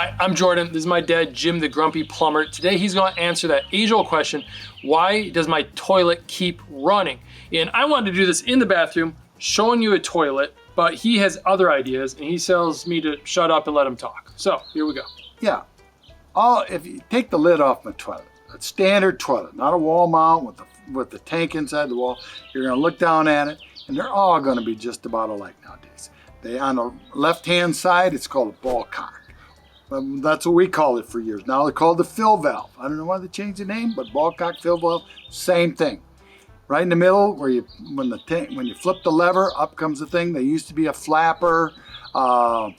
Hi, I'm Jordan. This is my dad, Jim, the grumpy plumber. Today he's going to answer that age-old question, why does my toilet keep running? And I wanted to do this in the bathroom, showing you a toilet, but he has other ideas and he tells me to shut up and let him talk. So here we go. Yeah, if you take the lid off my toilet, a standard toilet, not a wall mount with the tank inside the wall, you're going to look down at it and they're all going to be just about alike nowadays. On the left-hand side, it's called a ball cock. That's what we called it for years. Now they're called the fill valve. I don't know why they changed the name, but ball cock, fill valve, same thing. Right in the middle, when you flip the lever, up comes the thing. There used to be a flapper. There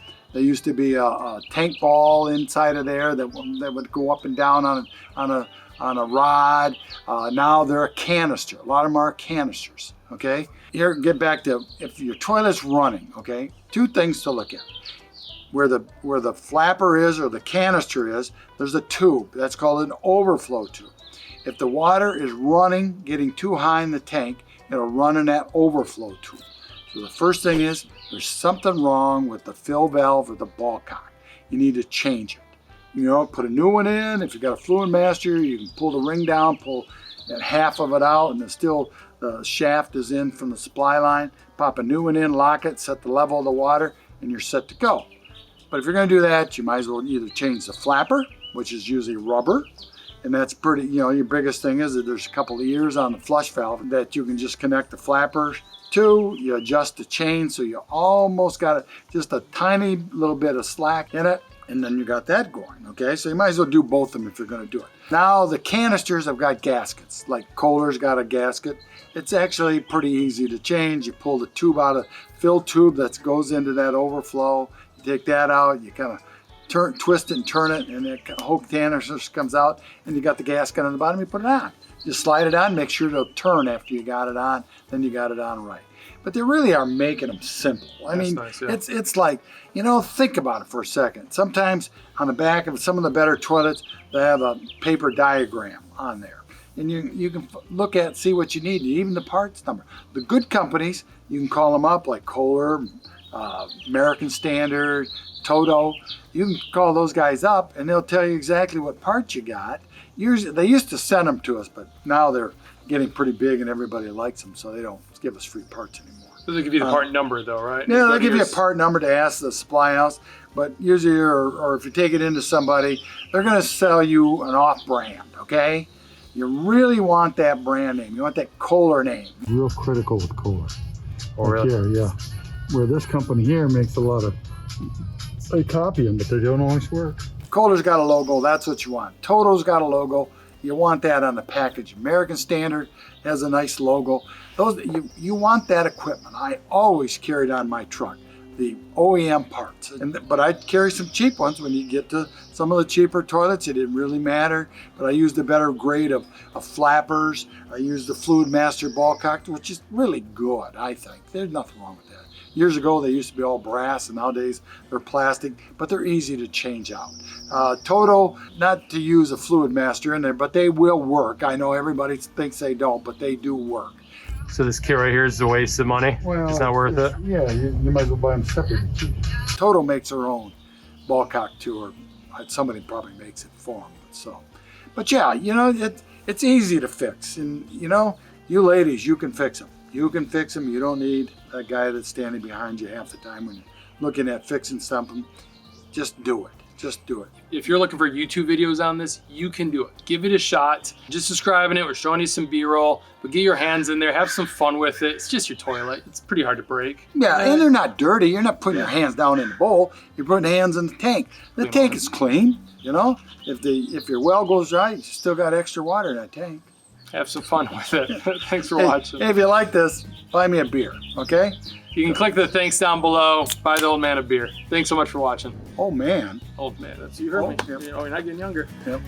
used to be a tank ball inside of there that would go up and down on a rod. Now they're a canister. A lot of them are canisters. Okay. Here, get back to if your toilet's running. Okay, two things to look at. Where the flapper is or the canister is, there's a tube. That's called an overflow tube. If the water is running, getting too high in the tank, it'll run in that overflow tube. So the first thing is, there's something wrong with the fill valve or the ball cock. You need to change it. You know, put a new one in. If you got a fluid master, you can pull the ring down, pull that half of it out, and then still the shaft is in from the supply line. Pop a new one in, lock it, set the level of the water, and you're set to go. But if you're going to do that, you might as well either change the flapper, which is usually rubber, and that's pretty, you know, your biggest thing is that there's a couple of ears on the flush valve that you can just connect the flapper to. You adjust the chain so you almost got just a tiny little bit of slack in it, and then you got that going, okay? So you might as well do both of them if you're going to do it. Now the canisters have got gaskets, like Kohler's got a gasket. It's actually pretty easy to change. You pull the tube out of fill tube that goes into that overflow. Take that out, you kind of twist it and turn it, and the whole canister comes out, and you got the gasket on the bottom, you put it on. Just slide it on, make sure it'll turn after you got it on, then you got it on right. But they really are making them simple. I mean, nice, yeah. It's like, you know, think about it for a second. Sometimes on the back of some of the better toilets, they have a paper diagram on there. And you can look at, see what you need, even the parts number. The good companies, you can call them up, like Kohler, American Standard, Toto. You can call those guys up and they'll tell you exactly what parts you got. Usually, they used to send them to us, but now they're getting pretty big and everybody likes them, so they don't give us free parts anymore. So they give you the part number though, right? Yeah, they'll give you a part number to ask the supply house, but usually, or if you take it into somebody, they're gonna sell you an off-brand, okay? You really want that brand name. You want that Kohler name. Real critical with Kohler. Oh, really? Here, yeah. Where this company here makes a lot of, they copy them, but they don't always work. Kohler's got a logo, that's what you want. Toto's got a logo, you want that on the package. American Standard has a nice logo. You want that equipment. I always carried on my truck the OEM parts, but I carry some cheap ones. When you get to some of the cheaper toilets, it didn't really matter, but I used a better grade of flappers. I used the Fluid Master ball cock, which is really good, I think. There's nothing wrong with that. Years ago, they used to be all brass, and nowadays they're plastic, but they're easy to change out. Toto, not to use a Fluid Master in there, but they will work. I know everybody thinks they don't, but they do work. So this kit right here is a waste of money? Well, it's not worth it? Yeah, you might as well buy them separate. Toto makes their own ball cock too, or somebody probably makes it for them. But yeah, you know, it's easy to fix. And you know, you ladies, you can fix them. You can fix them. You don't need that guy that's standing behind you half the time when you're looking at fixing something. Just do it. Just do it. If you're looking for YouTube videos on this, you can do it. Give it a shot. Just describing it. We're showing you some B-roll, but get your hands in there. Have some fun with it. It's just your toilet. It's pretty hard to break. Yeah, and they're not dirty. You're not putting your hands down in the bowl. You're putting hands in the tank. The tank is clean, you know. If your well goes right, you still got extra water in that tank. Have some fun with it. Thanks for watching. Hey, if you like this, buy me a beer, okay? You can click the thanks down below. Buy the old man a beer. Thanks so much for watching. Oh, man. Old man. That's you heard me. Yep. Oh, you're not getting younger. Yep.